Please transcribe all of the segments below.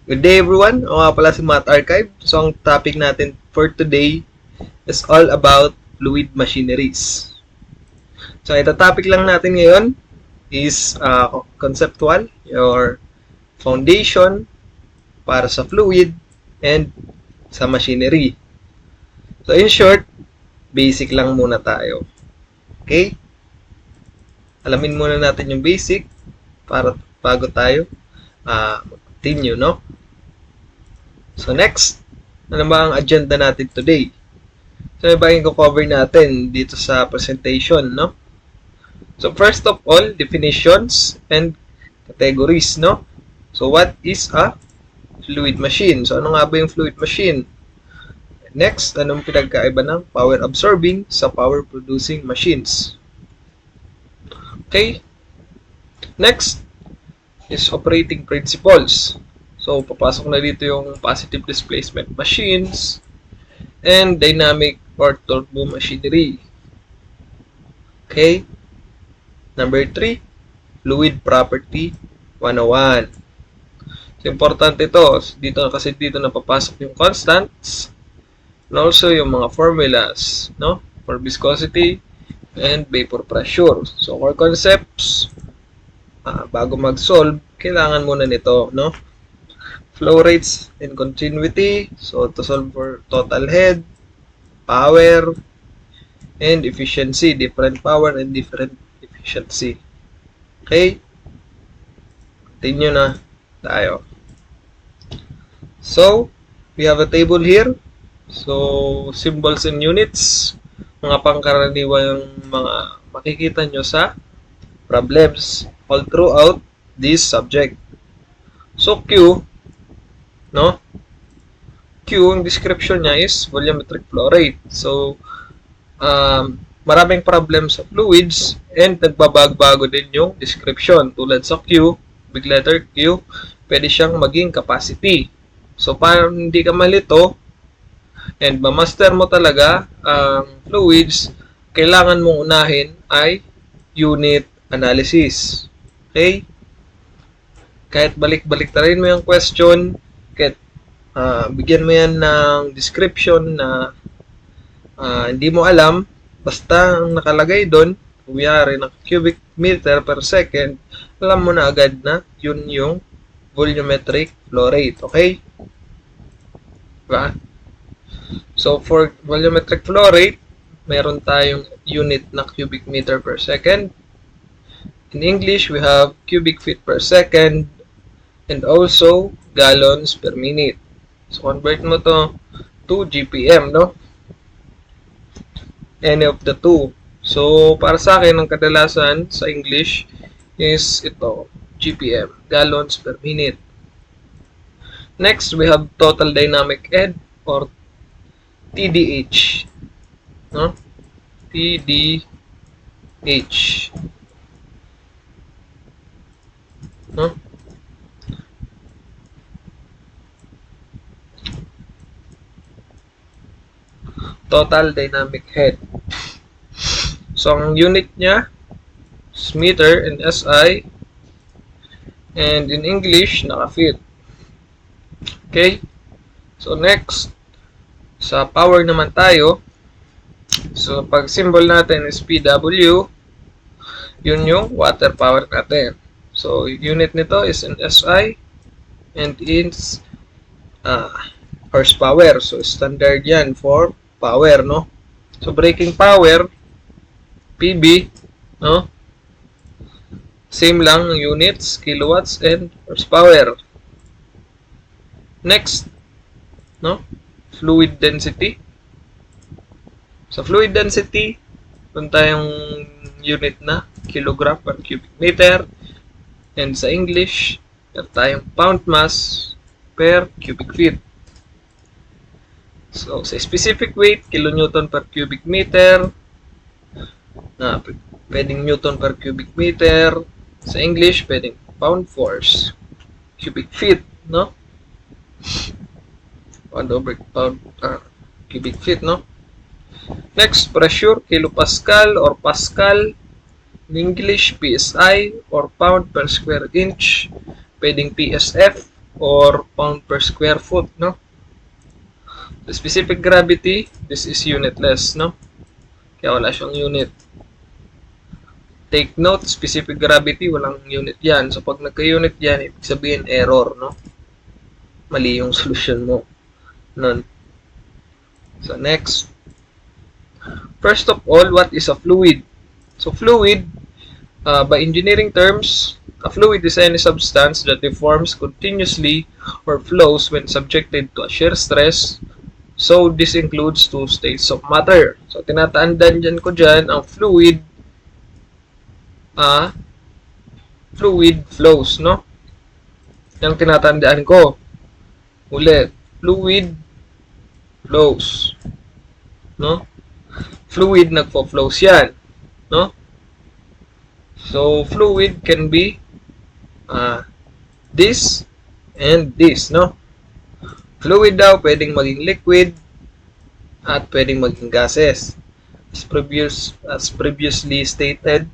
Good day everyone, ako nga pala si Math Archive. So ang topic natin for today is all about fluid machineries. So ito topic lang natin ngayon is conceptual or foundation para sa fluid and sa machinery. So in short, basic lang muna tayo. Okay? Alamin muna natin yung basic para bago tayo continue, no? So next, ano ba ang agenda natin today? So iba yung cover natin dito sa presentation, no? So first of all, definitions and categories, no? So what is a fluid machine? So ano nga ba yung fluid machine? Next, anong pinagkaiba ng power absorbing sa power producing machines? Okay? Next is operating principles. So, papasok na dito yung positive displacement machines and dynamic or turbo machinery. Okay? Number 3, fluid property 101. So, importante ito. Kasi dito napapasok yung constants and also yung mga formulas, no? For viscosity and vapor pressure. So, core concepts, bago mag-solve, kailangan muna nito, no? Flow rates and continuity. So, to solve for total head, power, and efficiency. Different power and different efficiency. Okay? Continue na tayo. So, we have a table here. So, symbols and units. Mga pangkaraniwang mga makikita nyo sa problems all throughout this subject. So, Q, no? Q, ang description niya is volumetric flow rate. So, maraming problem sa fluids and nagbabago din yung description. Tulad sa Q, big letter Q, pwede siyang maging capacity. So, para hindi ka malito and ma-master mo talaga ang fluids, kailangan mong unahin ay unit analysis. Okay? Kahit balik-balik na rin mo yung question, kahit bigyan mo yan ng description na hindi mo alam, basta ang nakalagay doon, kuyari na cubic meter per second, alam mo na agad na yun yung volumetric flow rate. Okay? Diba? So, for volumetric flow rate, meron tayong unit na cubic meter per second. In English, we have cubic feet per second and also gallons per minute. So, convert mo to GPM, no? Any of the two. So, para sa akin, ang kadalasan sa English is ito, GPM, gallons per minute. Next, we have total dynamic head or TDH. No? TDH. No? Total dynamic head. So, ang unit niya is meter and SI. And in English, naka-feet. Okay? So, next, sa power naman tayo. So, pag symbol natin is PW, yun yung water power natin. So, unit nito is in SI and in horsepower. So, standard yan for power, no? So, braking power, PB, no? Same lang ang units, kilowatts, and horsepower. Next, no? Fluid density. Sa fluid density, meron tayong unit na kilogram per cubic meter. And sa English, meron tayong pound mass per cubic feet. So, sa specific weight, kilonewton per cubic meter. Pwedeng newton per cubic meter. Sa English, pwedeng pound force. Cubic feet, no? Pound over pound, cubic feet, no? Next, pressure, kilopascal or pascal. In English, PSI or pound per square inch. Pwedeng PSF or pound per square foot, no? The specific gravity, this is unitless, no? Kaya wala siyang unit. Take note, specific gravity, walang unit yan. So, pag nagka-unit yan, ibig sabihin error, no? Mali yung solution mo. None. So, next. First of all, what is a fluid? So, fluid, by engineering terms, a fluid is any substance that deforms continuously or flows when subjected to a shear stress. So, this includes two states of matter. So, tinatandaan dyan ko dyan, ang fluid, fluid flows, no? Yung tinatandaan ko. Ulit, fluid flows, no? Fluid, nagpo-flows yan, no? So, fluid can be this and this, no? Fluid daw, pwedeng maging liquid at pwedeng maging gases. As previously stated,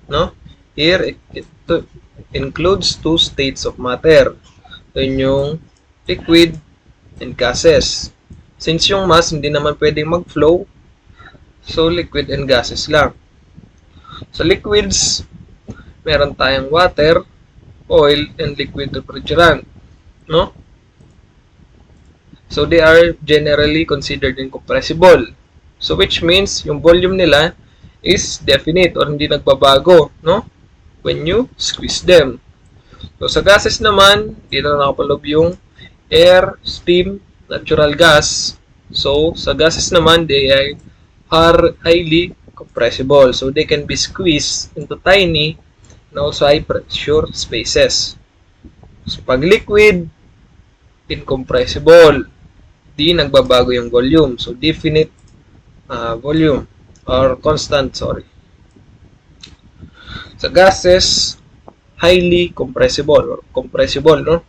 no? Here, it includes two states of matter. Yun yung liquid and gases. Since yung mass hindi naman pwedeng mag-flow, so liquid and gases lang. So liquids, meron tayong water, oil, and liquid refrigerant, no? So they are generally considered incompressible. So which means yung volume nila is definite or hindi nagbabago, no? When you squeeze them. So sa gases naman, dito na nakapaloob yung air, steam, natural gas. So sa gases naman, they are highly compressible. So they can be squeezed into tiny and also high pressure spaces. So pag liquid, incompressible. Di nagbabago yung volume. So definite volume or constant, sorry. Sa gases, highly compressible or compressible, no?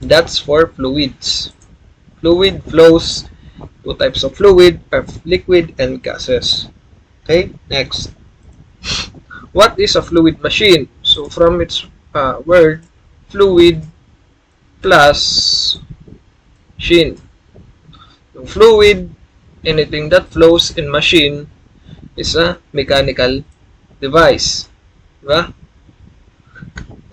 That's for fluids. Fluid flows, two types of fluid are liquid and gases. Okay, next. What is a fluid machine? So from its word, fluid plus machine. Yung fluid, anything that flows in machine is a mechanical device. Diba?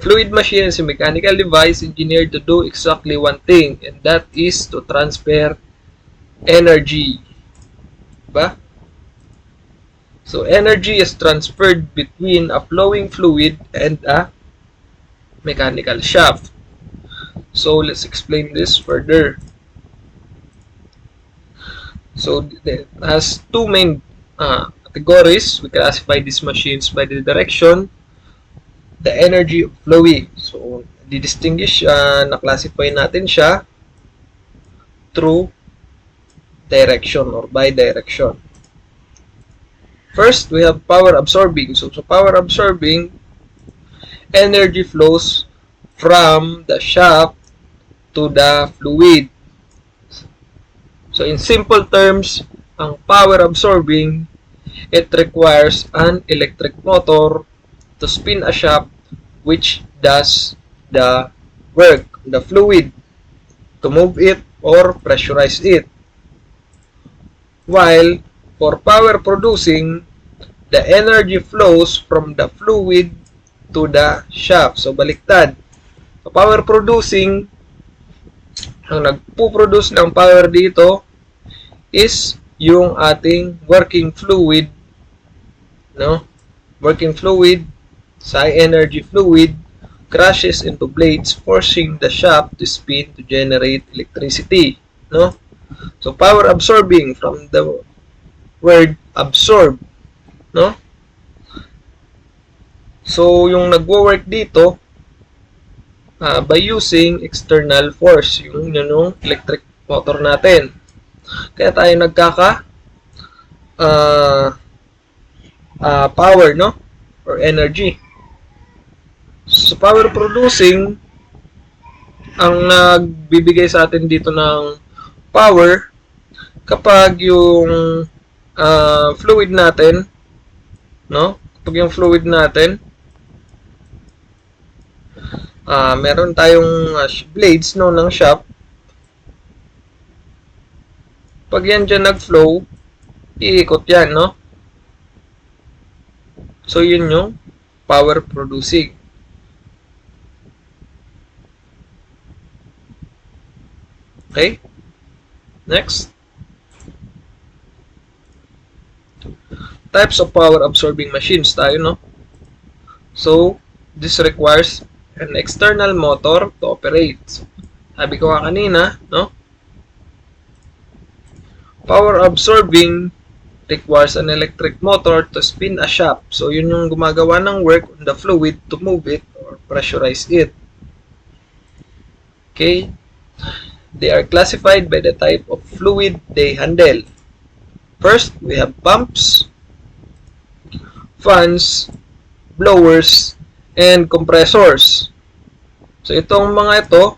Fluid machine is a mechanical device engineered to do exactly one thing, and that is to transfer energy. Diba? So, energy is transferred between a flowing fluid and a mechanical shaft. So, let's explain this further. So, it has two main categories. We classify these machines by the direction, the energy of flowing. So, di-distinguish, na-classify natin siya through direction or by direction. First, we have power absorbing. So power absorbing, energy flows from the shaft to the fluid. So in simple terms, ang power absorbing, it requires an electric motor to spin a shaft which does the work, the fluid, to move it or pressurize it. While for power producing, the energy flows from the fluid to the shaft. So baliktad. So power producing, ang nagpo-produce ng power dito is yung ating working fluid, no? Working fluid, high energy fluid, crashes into blades, forcing the shaft to spin to generate electricity, no? So power absorbing, from the word absorb, no? So yung nagwo-work dito by using external force, yung electric motor natin. Kaya tayo nagkaka power, no? Or energy. So power producing, ang nagbibigay sa atin dito ng power kapag yung fluid natin, no? Kapag yung fluid natin Meron tayong blades no, ng shaft. Pag yan dyan nag-flow, iikot yan, no? So, yun yung power producing. Okay? Next. Types of power absorbing machines tayo, no? So, this requires an external motor to operate. Sabi ko kanina, no? Power absorbing requires an electric motor to spin a shaft. So, yun yung gumagawa ng work on the fluid to move it or pressurize it. Okay? They are classified by the type of fluid they handle. First, we have pumps, fans, blowers, and compressors. So, itong mga ito,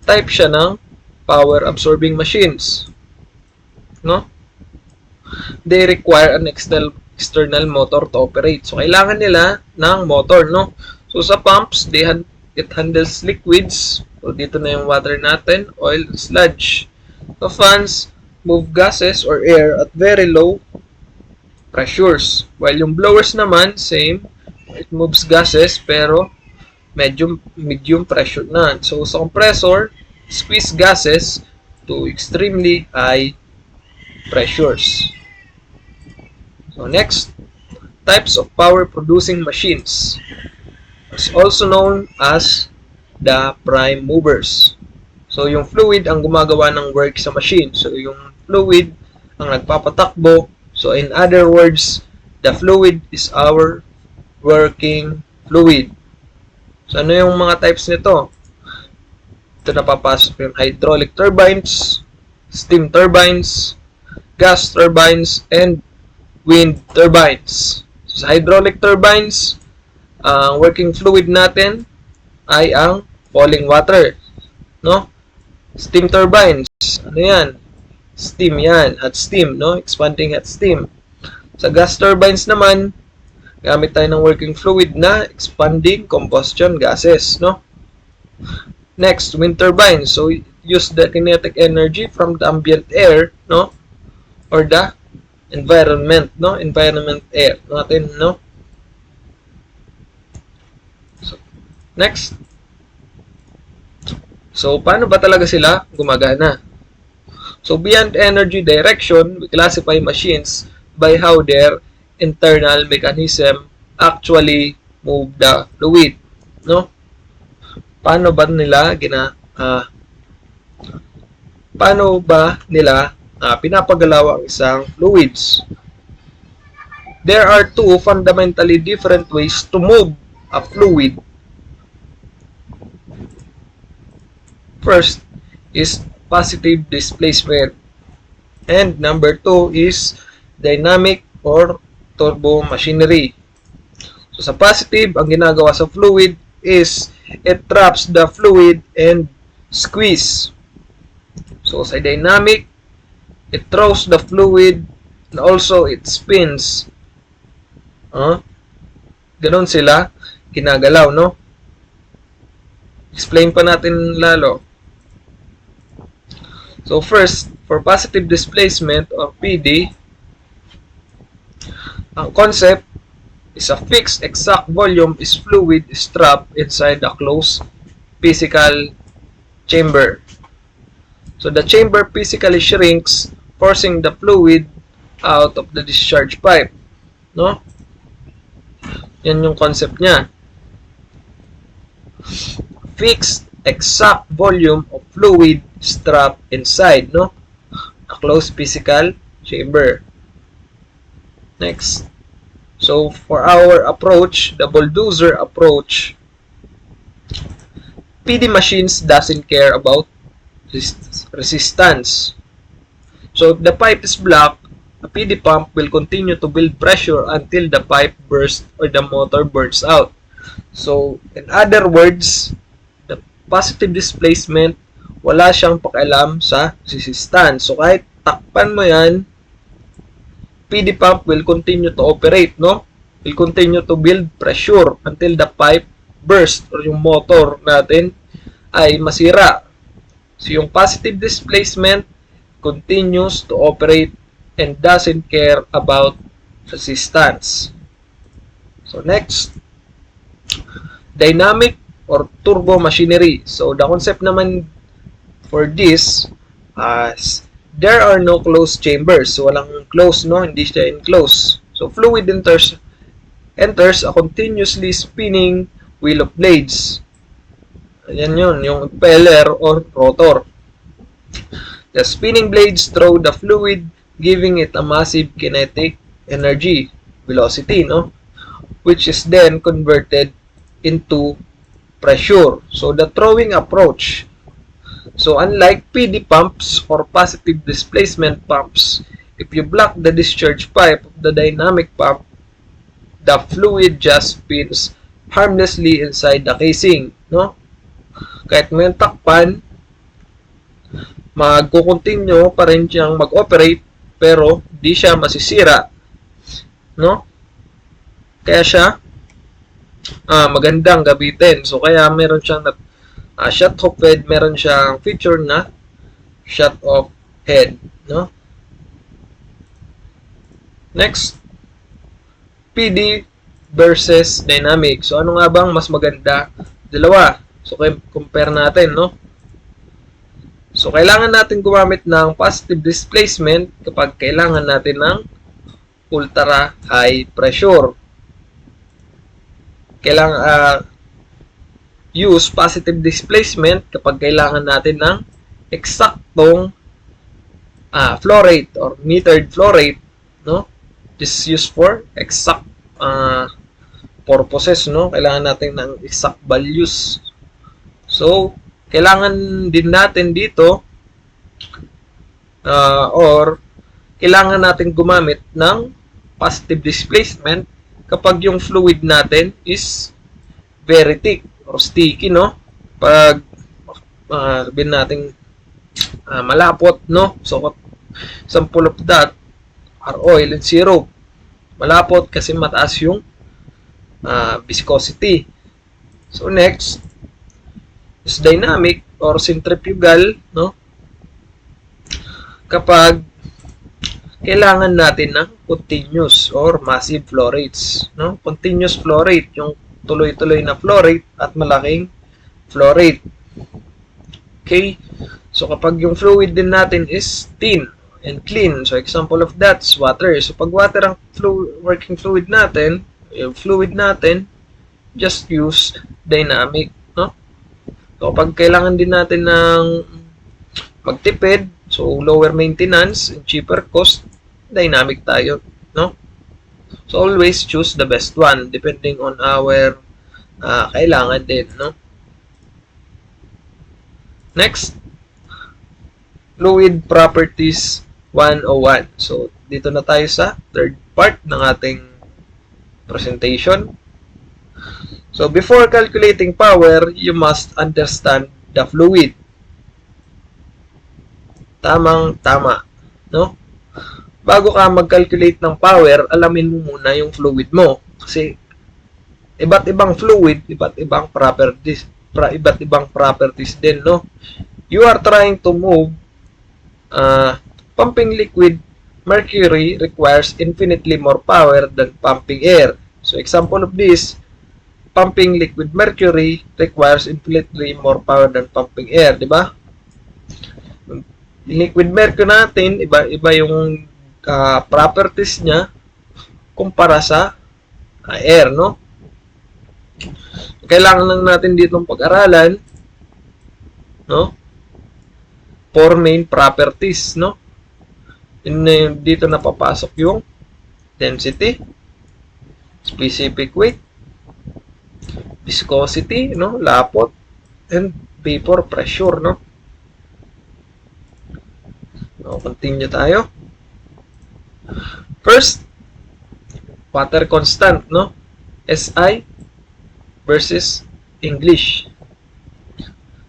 type siya ng power absorbing machines. No? They require an external motor to operate. So, kailangan nila ng motor, no? So, sa pumps, it handles liquids. So, dito na yung water natin, oil, sludge. So, fans move gases or air at very low pressures. While yung blowers naman, same. It moves gases, pero medium pressure na. So, sa compressor, squeeze gases to extremely high pressures. So next, types of power producing machines, is also known as the prime movers. So yung fluid ang gumagawa ng work sa machine. So yung fluid ang nagpapatakbo. So in other words, the fluid is our working fluid. So ano yung mga types nito? Ito napapasok yung hydraulic turbines, steam turbines, gas turbines, and wind turbines. So, sa hydraulic turbines, ang working fluid natin ay ang falling water. No? Steam turbines, ano yan? Steam yan, hot steam, no? Expanding hot steam. Sa gas turbines naman, gamit tayo ng working fluid na expanding combustion gases, no? Next, wind turbines. So, use the kinetic energy from the ambient air, no? Or the environment, no? Environment air natin, no? So, next. So, paano ba talaga sila gumagana? So, beyond energy direction, we classify machines by how their internal mechanism actually move the fluid, no? Paano ba nila pinapagalaw ang isang fluids? There are two fundamentally different ways to move a fluid. First is positive displacement, and number two is dynamic or turbo machinery. So sa positive, ang ginagawa sa fluid is it traps the fluid and squeeze. So sa dynamic, it throws the fluid and also it spins. Ganon sila ginagalaw, no? Explain pa natin lalo. So first, for positive displacement or PD, ang concept is a fixed exact volume is fluid is trapped inside a closed physical chamber. So the chamber physically shrinks, forcing the fluid out of the discharge pipe, no? Yan yung concept niya. Fixed exact volume of fluid is trapped inside, no? A closed physical chamber. Next. So for our approach, the bulldozer approach, PD machines doesn't care about resistance. So if the pipe is blocked, a PD pump will continue to build pressure until the pipe bursts or the motor burns out. So in other words, the positive displacement, wala siyang pakialam sa resistance. So kahit takpan mo yan, PD pump will continue to operate, no? Will continue to build pressure until the pipe burst or yung motor natin ay masira. So yung positive displacement continues to operate and doesn't care about resistance. So next, dynamic or turbo machinery. So the concept naman for this as there are no closed chambers. So walang close, no? Hindi siya enclosed. So fluid enters a continuously spinning wheel of blades. Ayan yun, yung impeller or rotor. The spinning blades throw the fluid, giving it a massive kinetic energy, velocity, no? Which is then converted into pressure. So the throwing approach. So unlike PD pumps or positive displacement pumps, if you block the discharge pipe of the dynamic pump, the fluid just spins harmlessly inside the casing, no? Kahit may takpan, magko-continue pa rin siyang mag-operate pero di siya masisira, no? Kaya siya magandang gamitin. So kaya meron siyang shut off head, meron siyang feature na shut off head, no? Next, PD versus dynamic. So ano nga bang mas maganda? Dalawa. So compare natin, no? So kailangan natin gumamit ng positive displacement kapag kailangan natin ng ultra high pressure. Kailangan use positive displacement kapag kailangan natin ng eksaktong flow rate or metered flow rate, no? This is used for exact purposes, no? Kailangan natin ng exact values. So, kailangan din natin dito or kailangan natin gumamit ng positive displacement kapag yung fluid natin is very thick or sticky, no? Pag sabihin natin malapot, no? So, example of that are oil and syrup. Malapot kasi mataas yung viscosity. So, next is dynamic or centrifugal, no? Kapag kailangan natin ng continuous or massive flow rates, no? Continuous flow rate, yung tuloy-tuloy na flow rate at malaking flow rate. Okay? So kapag yung fluid din natin is thin and clean, so example of that is water. So pag water ang working fluid natin, yung fluid natin, just use dynamic, no? So pag kailangan din natin ng magtipid, so lower maintenance and cheaper cost, dynamic tayo, no? So always choose the best one depending on our kailangan din, no? Next, fluid properties 101. So dito na tayo sa third part ng ating presentation. So before calculating power, you must understand the fluid. Tamang-tama, no? Bago ka mag-calculate ng power, alamin mo muna yung fluid mo. Kasi iba't ibang fluid, iba't ibang properties din, no? You are trying to move pumping liquid mercury requires infinitely more power than pumping air. So example of this, pumping liquid mercury requires infinitely more power than pumping air, di ba? Liquid mercury natin, iba yung properties niya kumpara sa air, no? Kailangan lang natin ditong pag-aralan, no? 4 main properties, no? Dito na papasok yung density, specific weight, viscosity, no? Lapot, and vapor pressure, no? So, continue tayo. First, water constant, no? SI versus English.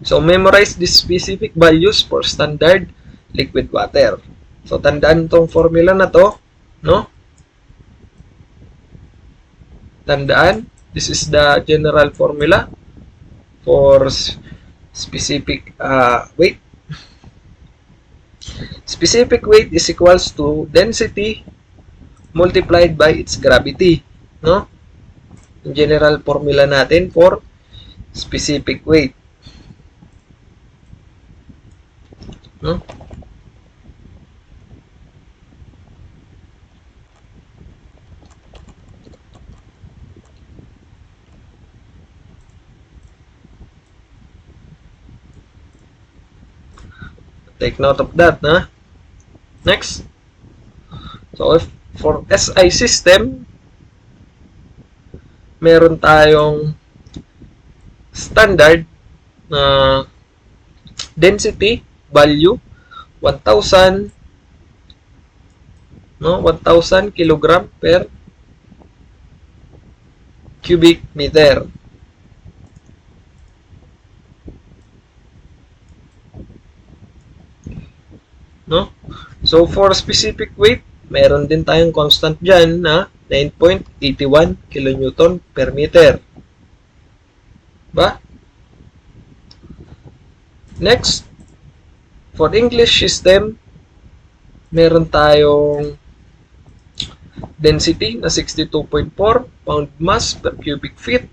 So, memorize the specific values for standard liquid water. So, tandaan itong formula na to, no? Tandaan, This is the general formula for specific weight. Specific weight is equals to density multiplied by its gravity, no? Yung general formula natin for specific weight, no? Take note of that, na? Next. So, if for SI system, meron tayong standard na density value 1,000, no? 1,000 kilogram per cubic meter. No? So, for specific weight, meron din tayong constant dyan na 9.81 kilonewton per meter. Ba? Next, for English system, meron tayong density na 62.4 pound mass per cubic feet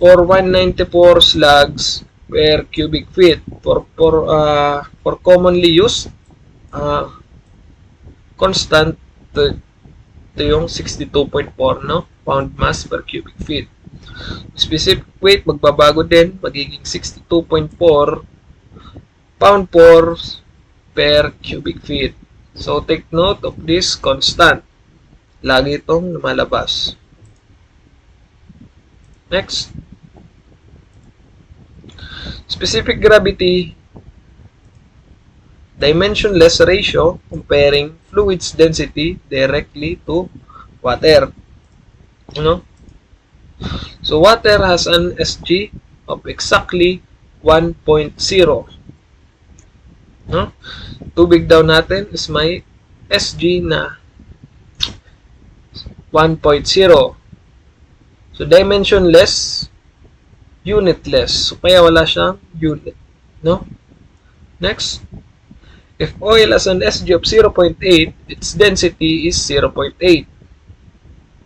or 194 slugs per cubic feet. For commonly used constant, ito yung 62.4, no? Pound mass per cubic feet. Specific weight, magbabago din, magiging 62.4 pound per cubic feet. So, take note of this constant. Lagi itong lumalabas. Next. Specific gravity, dimensionless ratio comparing fluid's density directly to water. No? So, water has an SG of exactly 1.0. No? Tubig daw natin is may SG na 1.0. So, dimensionless, unitless. So, kaya wala siyang unit. No? Next. If oil has an SG of 0.8, its density is 0.8.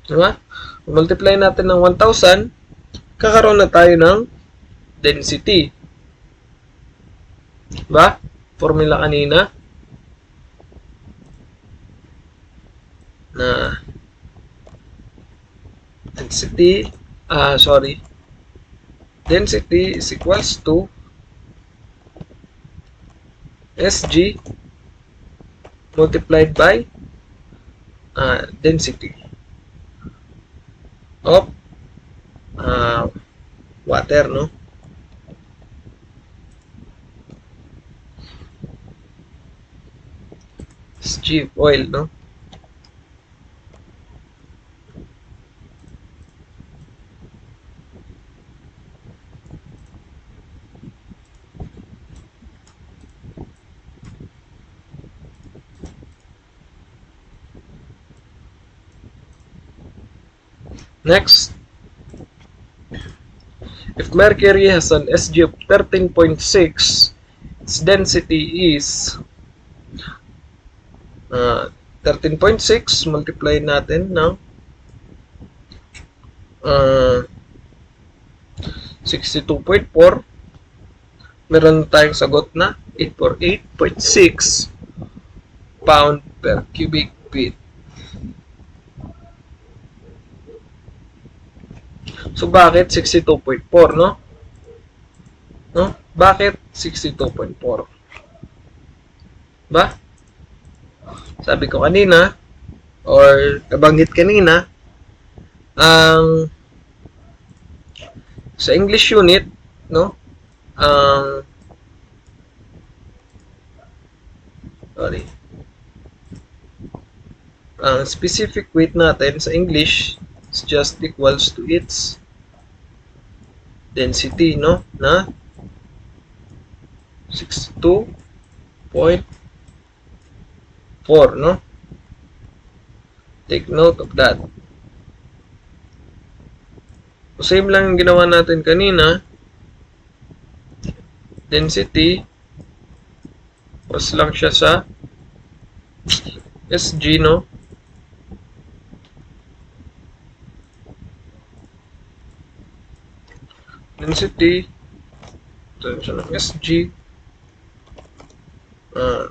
Diba? Multiply natin ng 1,000, kakaroon na tayo ng density. Diba? Formula kanina na density is equals to SG multiplied by density of water, no? SG oil, no? Next, if mercury has an SG of 13.6, its density is 13.6 multiply natin ng 62.4, meron tayong sagot na 848.6 pound per cubic feet. So, bakit 62.4, no? No? Bakit 62.4? Ba? Sabi ko kanina, or nabanggit kanina, ang sa English unit, no? Ang specific weight natin sa English is just equals to its density, no? Na 62.4, no? Take note of that. So, same lang yung ginawa natin kanina. Density. Pas lang siya sa SG, no? Density. Ito siya ng SG.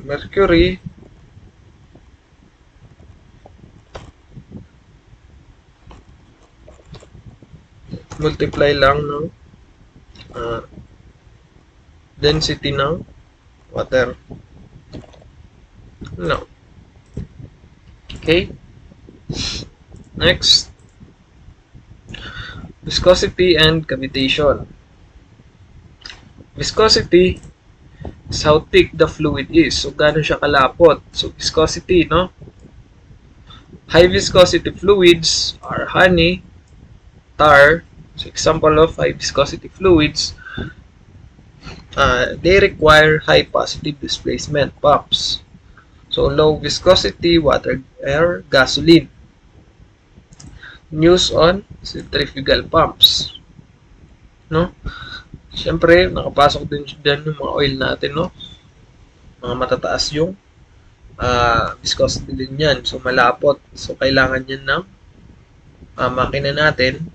Mercury. Multiply lang ng density ng water. No. Okay. Next. Viscosity and cavitation. Viscosity is how thick the fluid is. So, gano'n siya kalapot. So, viscosity, no? High viscosity fluids are honey, tar. So, example of high viscosity fluids, they require high positive displacement pumps. So, low viscosity, water, air, gasoline. Use on centrifugal pumps. No? Siyempre, nakapasok din dyan yung mga oil natin, no? Mga matataas yung viscosity din yan. So, malapot. So, kailangan yan ng makina natin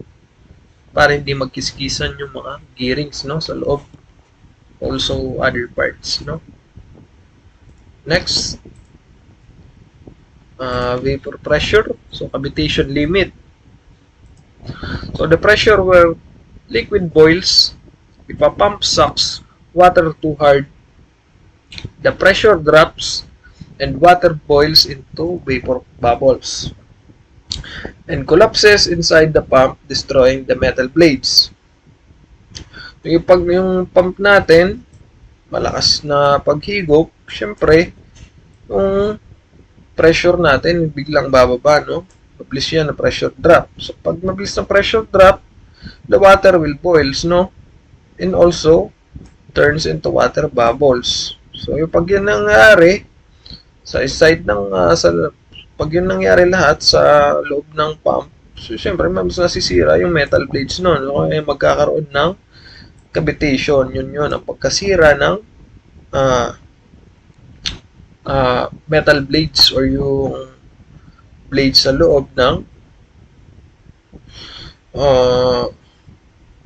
para hindi magkiskisan yung mga gearings, no? Sa loob. Also, other parts, no? Next. Vapor pressure. So, cavitation limit. So, the pressure where liquid boils, if a pump sucks water too hard, the pressure drops and water boils into vapor bubbles and collapses inside the pump, destroying the metal blades. Pag yung pump natin, malakas na paghigop, syempre, yung pressure natin biglang bababa, no? Mabilis yan na pressure drop. So, pag mabilis na pressure drop, the water will boils, no? And also, turns into water bubbles. So, yung pag yun nangyari, sa side ng, pag yun nangyari lahat sa loob ng pump, so, syempre, mas nasisira yung metal blades nun. So, magkakaroon ng cavitation. Yun, ang pagkasira ng metal blades or yung blades sa loob ng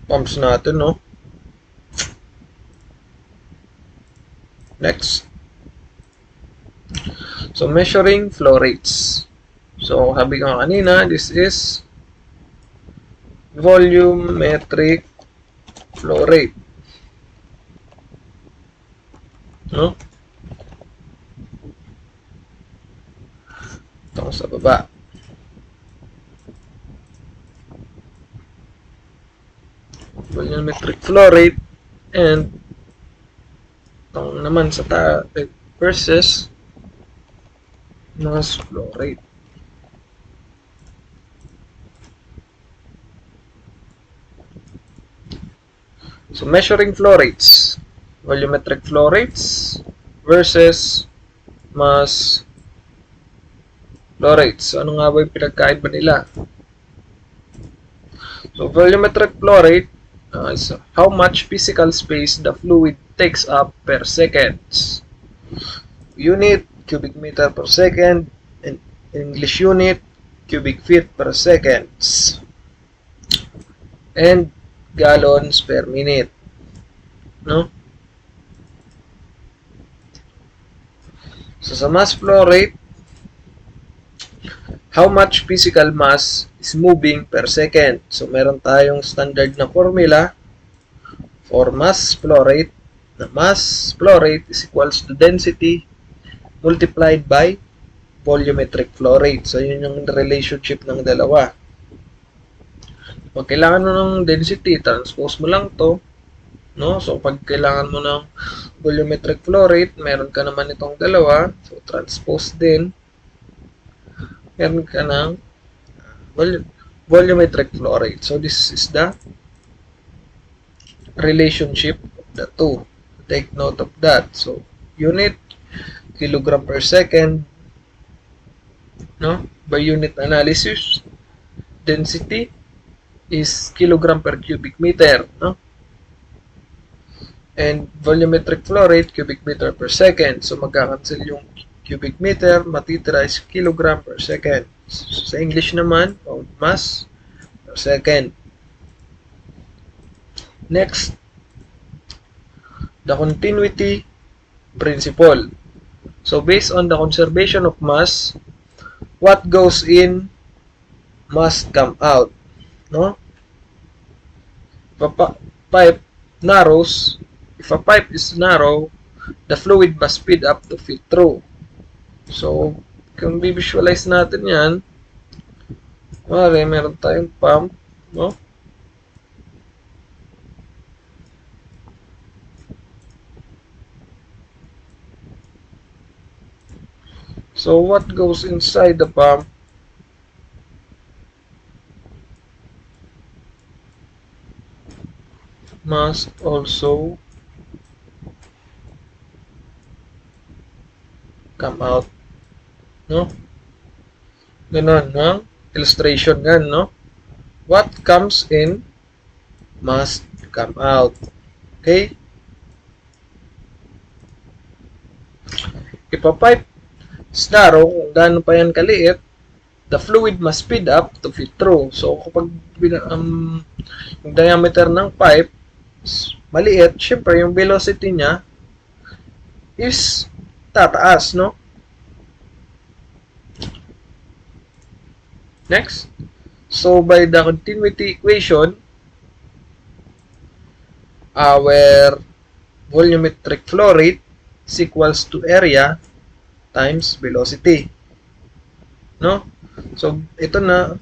pumps natin, no? Next. So, measuring flow rates. So, sabi ko kanina, this is volumetric flow rate. No? Ito sa baba. Volumetric flow rate and itong naman sa versus mass flow rate. So, measuring flow rates. Volumetric flow rates versus mass flow rates. So, ano nga ba yung pinagkaiba nila? So, volumetric flow rate is how much physical space the fluid takes up per second. Unit, cubic meter per second. And English unit, cubic feet per second. And gallons per minute. No? So, sa mass flow rate, how much physical mass is moving per second. So, meron tayong standard na formula for mass flow rate. The mass flow rate is equals to density multiplied by volumetric flow rate. So, yun yung relationship ng dalawa. Pag kailangan mo ng density, transpose mo lang to. No? So, pag kailangan mo ng volumetric flow rate, meron ka naman itong dalawa. So, transpose din. Meron ka ng volumetric flow rate. So, this is the relationship of the two. Take note of that. So, unit, kilogram per second. No? By unit analysis, density, is kilogram per cubic meter, no? And volumetric flow rate, cubic meter per second. So magkakancel yung cubic meter, matitira is kilogram per second. So, sa English naman, mass per second. Next, the continuity principle. So based on the conservation of mass, what goes in must come out, no? If a pipe narrows, if a pipe is narrow, the fluid must speed up to fit through. So, kung visualize natin yan, meron tayong pump, no? So, what goes inside the pump must also come out, no? Ganon, no? Illustration yan, no? What comes in must come out. Okay? If a pipe is narrow, kung gaano pa yan kaliit, the fluid must speed up to fit through. So, kapag yung diameter ng pipe is maliit, syempre yung velocity niya is tataas, no? Next. So, by the continuity equation, our volumetric flow rate is equals to area times velocity. No? So, ito na.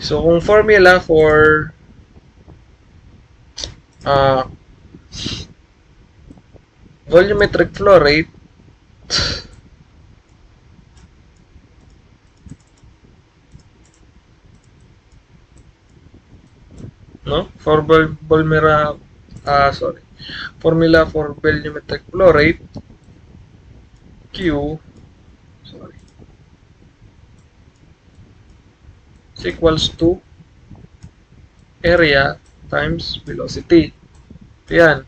So, kung formula for volumetric flow rate, no? For formula for volumetric flow rate, Q is equals to area times velocity. Yan.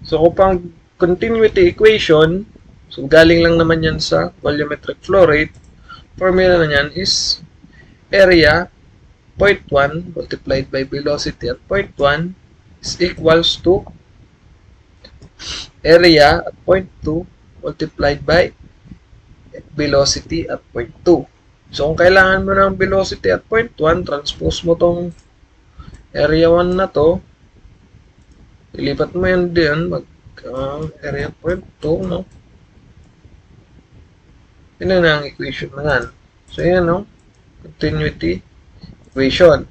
So, kung continuity equation, so galing lang naman yan sa volumetric flow rate, formula na yan is area 0.1 multiplied by velocity at 0.1 is equals to area at 0.2 multiplied by velocity at 0.2. So, kung kailangan mo ng velocity at 0.1, transpose mo tong area 1 na to, ilipat mo yan din, area 0.2, no? Yun na ang equation na yan. So, yan, no? Continuity equation.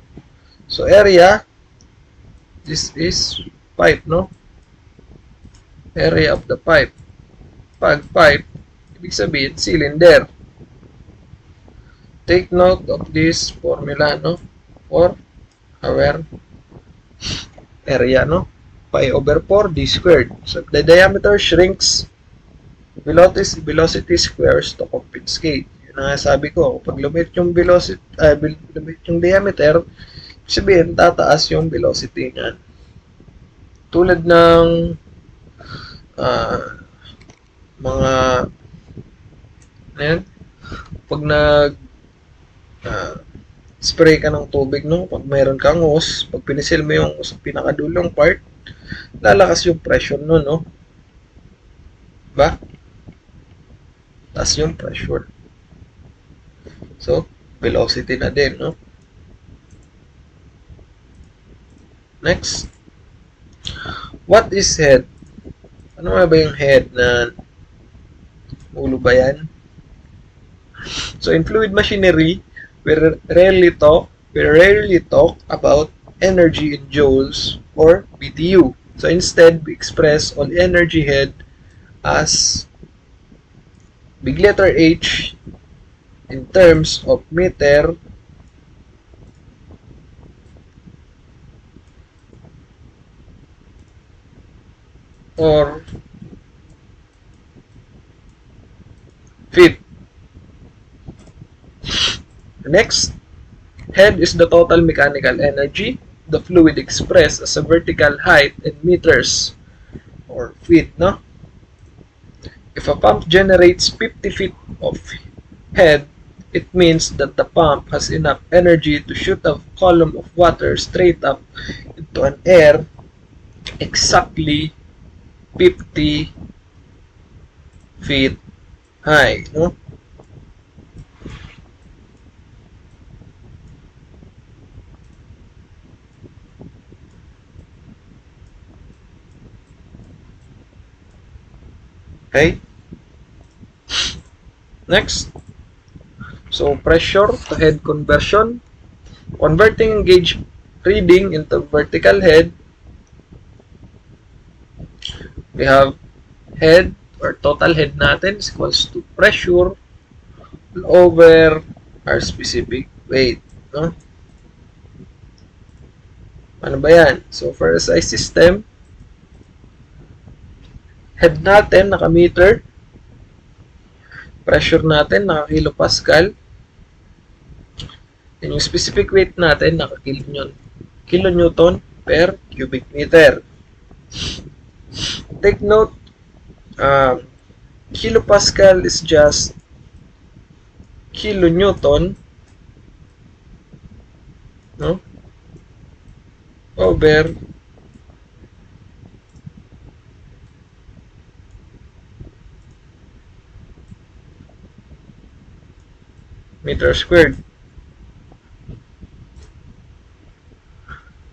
So, area, this is pipe, no? Area of the pipe. Pag pipe, ibig sabihin, cylinder. Take note of this formula, no? For our area, no? Pi over 4 d squared. So, the diameter shrinks, velocity squares to compensate. Yun ang sabi ko, pag lumit yung velocity, lumit yung diameter, sabihin, tataas yung velocity niyan. Tulad ng mga pag spray ka ng tubig, no? Pag mayroon kang hose, pag pinisil mo yung sa pinakadulong part, lalakas yung pressure nun, no? Diba? Taas yung pressure. So, velocity na din, no? Next. What is head? Ano ba yung head na ulo ba yan? So, in fluid machinery, we rarely talk about energy in joules or BTU. So, instead, we express all energy head as big letter H in terms of meter or feet. Next, head is the total mechanical energy, the fluid expressed as a vertical height in meters or feet, no? If a pump generates 50 feet of head, it means that the pump has enough energy to shoot a column of water straight up into an air exactly 50 feet high, no? Okay? Next, so pressure to head conversion. Converting gauge reading into vertical head, we have head or total head natin is equals to pressure over our specific weight, no? Ano ba yan? So, for SI system, head natin naka-meter, pressure natin naka-kilopascal, and yung specific weight natin naka-kilonewton per cubic meter. Take note, kilopascal is just kilonewton, no? Over meter squared.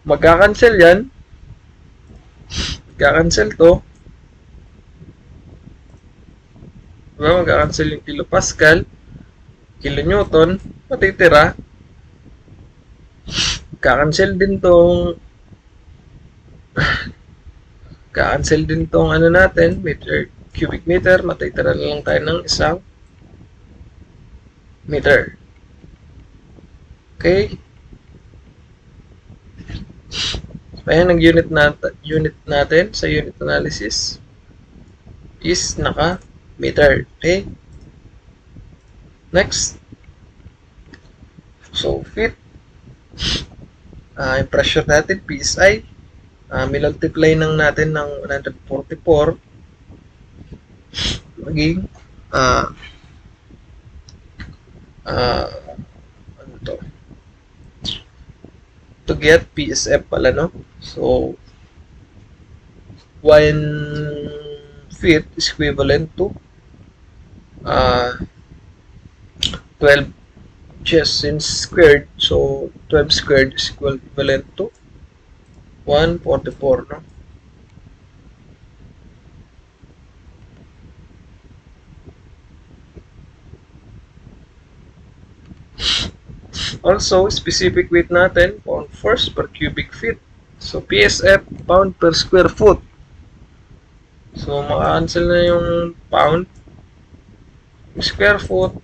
Magkakancel yan. Magkakancel to. Diba? Magkakancel yung kilopascal, kilonewton, matitira. Magkakancel din tong cancel din tong ano natin, meter, cubic meter, matitira na lang tayo ng isang meter. Okay? Ayan, ang unit natin sa unit analysis is naka-meter. Okay? Next. So, feet. Yung pressure natin, PSI. Multiply nang natin ng 144 maging ano to get PSF pala, no? So 1 feet is equivalent to 12 since squared, so 12 squared is equivalent to 144, no? Also, specific weight natin, pound force per cubic feet. So, PSF, pound per square foot. So, maka-cancel na yung pound. Square foot.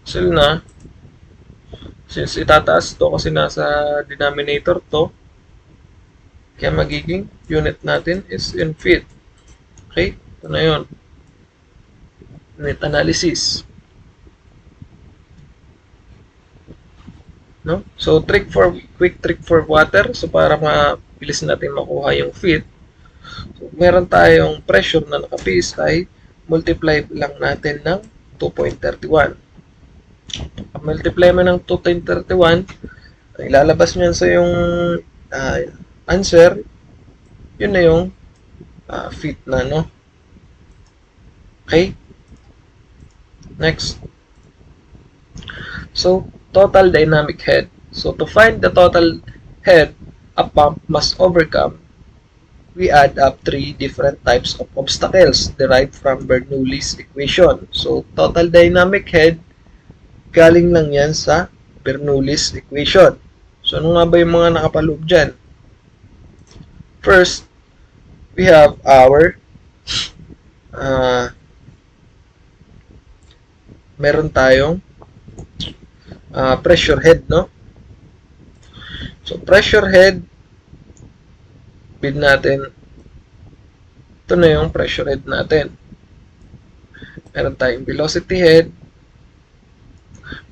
Cancel na. Since itataas to kasi nasa denominator to, kaya magiging unit natin is in feet. Okay? Ito na yun. Unit analysis. No? So, quick trick for water. So, para mabilis natin makuha yung feet. So, meron tayong pressure na naka-PSI. Multiply lang natin ng 2.31. Multiply mo ng 2.31, ilalabas nyo sa yung answer, yun na yung feet na, no? Okay? Next. So, total dynamic head. So, to find the total head a pump must overcome, we add up 3 different types of obstacles derived from Bernoulli's equation. So, total dynamic head, galing lang yan sa Bernoulli's equation. So, ano nga ba yung mga nakapaloob dyan? First, we have our meron tayong pressure head, no? So, pressure head, bid natin, ito na yung pressure head natin. Meron tayong velocity head,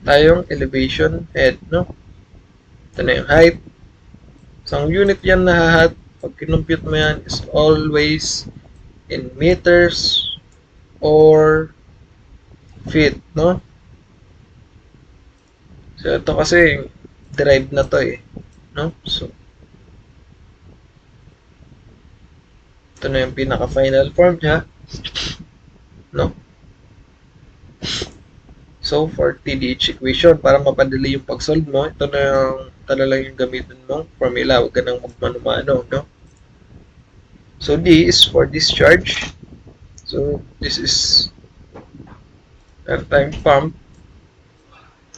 tayong elevation head, no? Ito na yung height. So, ang unit yan lahat, pag kinumpute mo yan, is always in meters or feet, no? So, ito kasi, derived na to eh, no? So, ito na yung pinaka-final form niya, no? So, for TDH equation, para mapadali yung pag-solve mo, ito na lang yung gamitin mong formula. Huwag ka nang magmano-mano, no? So, D is for discharge. So, this is airtime pump.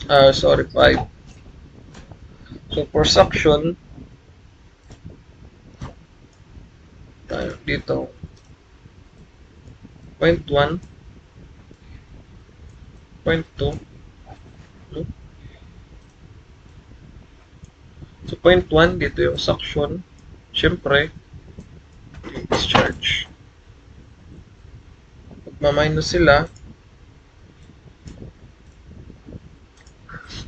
5. So, for suction, tayo dito, 0.1, 0.2, no? So, 0.1, dito yung suction. Siyempre, yung discharge. Pag ma-minus sila,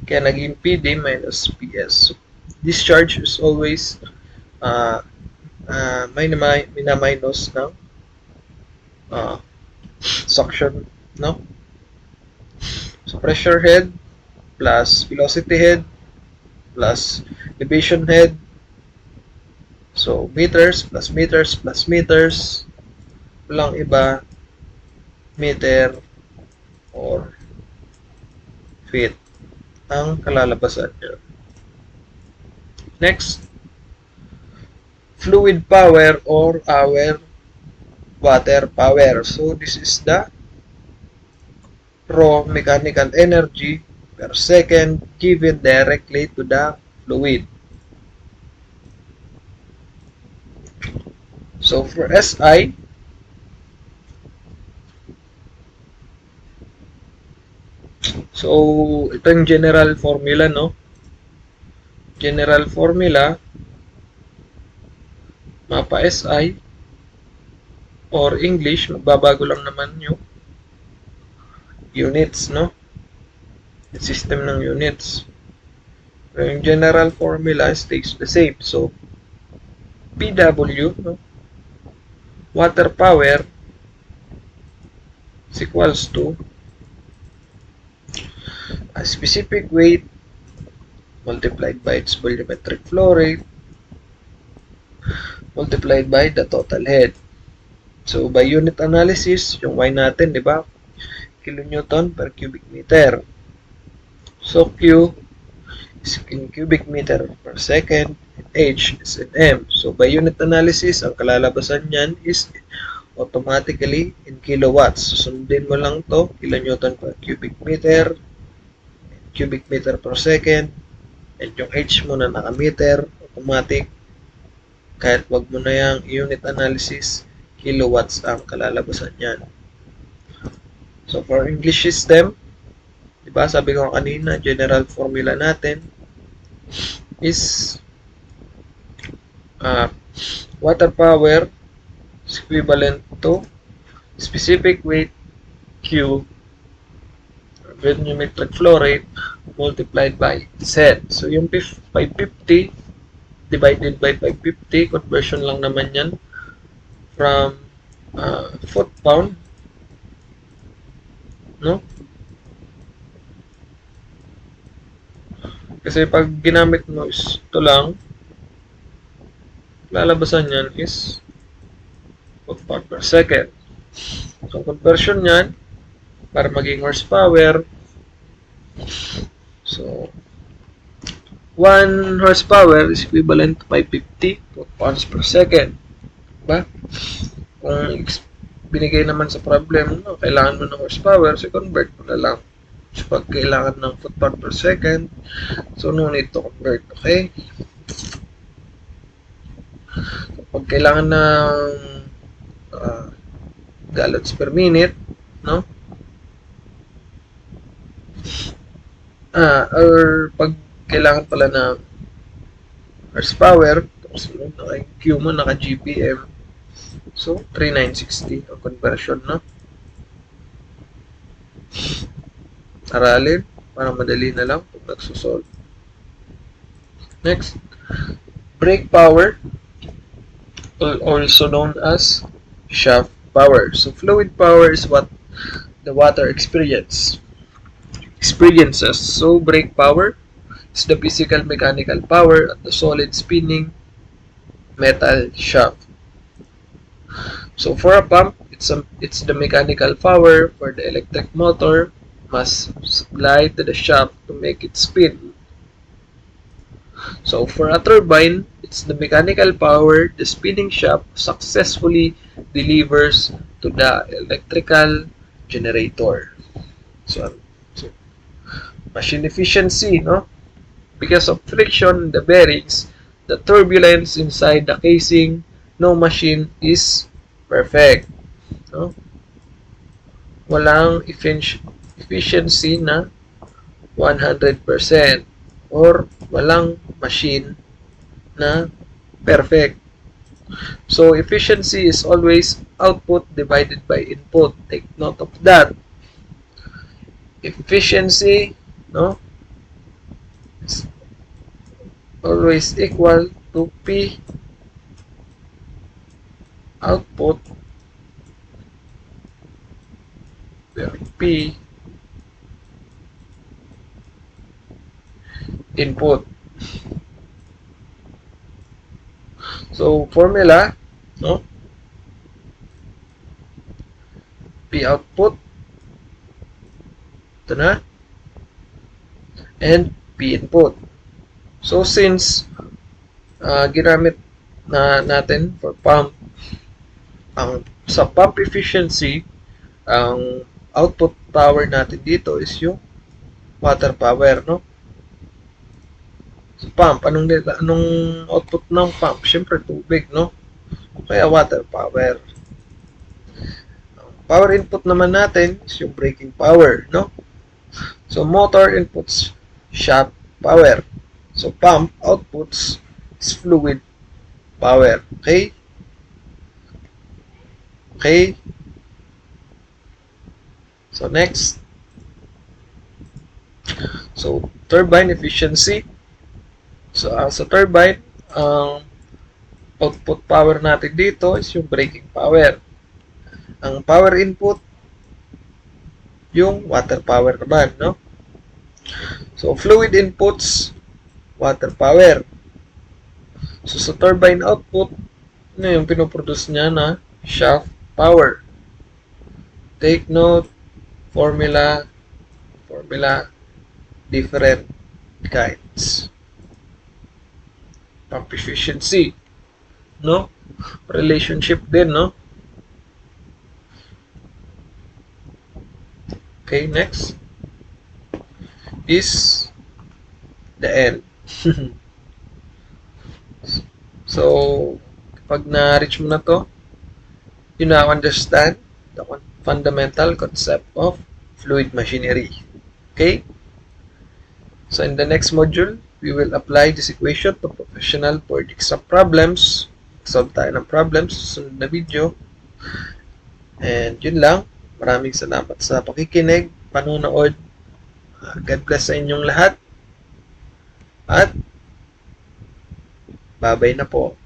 kaya naging PD minus PS. So, discharge is always minus ng suction, no? So, pressure head plus velocity head plus elevation head. So, meters plus meters plus meters. Walang iba, meter or feet ang kalalabasan niya. Next, fluid power or our water power. So, this is the raw mechanical energy per second given directly to the fluid. So, for SI, so, ito yung general formula, no? General formula, mapa SI, or English, magbabago lang naman yung units, no? Yung system ng units. Pero yung general formula stays the same. So, PW, no? Water power is equals to a specific weight multiplied by its volumetric flow rate multiplied by the total head. So, by unit analysis, yung Y natin, di ba? Kilonewton per cubic meter. So, Q is in cubic meter per second and H is in M. So, by unit analysis, ang kalalabasan niyan is automatically in kilowatts. Susundin mo lang to, kilonewton per cubic meter per second, and yung H mo na naka-meter, automatic, kahit wag mo na yung unit analysis, kilowatts ang kalalabasan niyan. So, for English system, diba, sabi ko kanina, general formula natin is water power is equivalent to specific weight Q volumetric flow rate multiplied by Z. So, yung 550 divided by 550, conversion lang naman yan from foot-pound, no? Kasi pag ginamit mo is ito lang, lalabasan yan is foot-pound per second. So, conversion yan, para maging horsepower, so, 1 horsepower is equivalent to 550 foot-pounds per second. Diba? Kung binigay naman sa problem, no, kailangan mo ng horsepower, so convert mo na lang. So, pag kailangan ng foot-pound per second, so no need to convert, okay? So, pag kailangan ng gallons per minute, no? Or pag kailangan pala ng horsepower, tapos naka-Q mo, naka-GPM, so 3960 ang conversion, no? Aralin. Para madali na lang pag nagsosolve. Next, brake power, also known as shaft power. So fluid power is what the water experiences. So brake power is the physical mechanical power at the solid spinning metal shaft. So for a pump, it's the mechanical power for the electric motor must supply to the shaft to make it spin. So for a turbine, it's the mechanical power the spinning shaft successfully delivers to the electrical generator. So machine efficiency, no? Because of friction in the bearings, the turbulence inside the casing, no machine is perfect. No? Walang efficiency na 100% or walang machine na perfect. So efficiency is always output divided by input. Take note of that. Efficiency, no, is always equal to P output where P input. So formula, no, P output, ito na, and P input. So since ginamit na natin for pump, sa pump efficiency, ang output power natin dito is yung water power, no? So pump, anong output ng pump? Siyempre tubig, no? Kaya water power. Power input naman natin is yung braking power, no? So motor inputs shaft power. So pump outputs is fluid power. Okay? Okay? So next. So turbine efficiency. So sa turbine, ang output power natin dito is yung braking power. Ang power input, yung water power naman, no? So fluid inputs, water power. So sa turbine output, ano yung pinoproduce niya na shaft power. Take note, formula, different kinds. Pump efficiency, no? Relationship din, no? Okay, next is the end. So, kapag na-reach mo na to, you now understand the fundamental concept of fluid machinery. Okay? So, in the next module, we will apply this equation to professional board exam problems. Solve tayo ng problems sa susunod na video. And yun lang. Maraming salamat sa pakikinig, panonood. God bless sa inyong lahat. At bye-bye na po.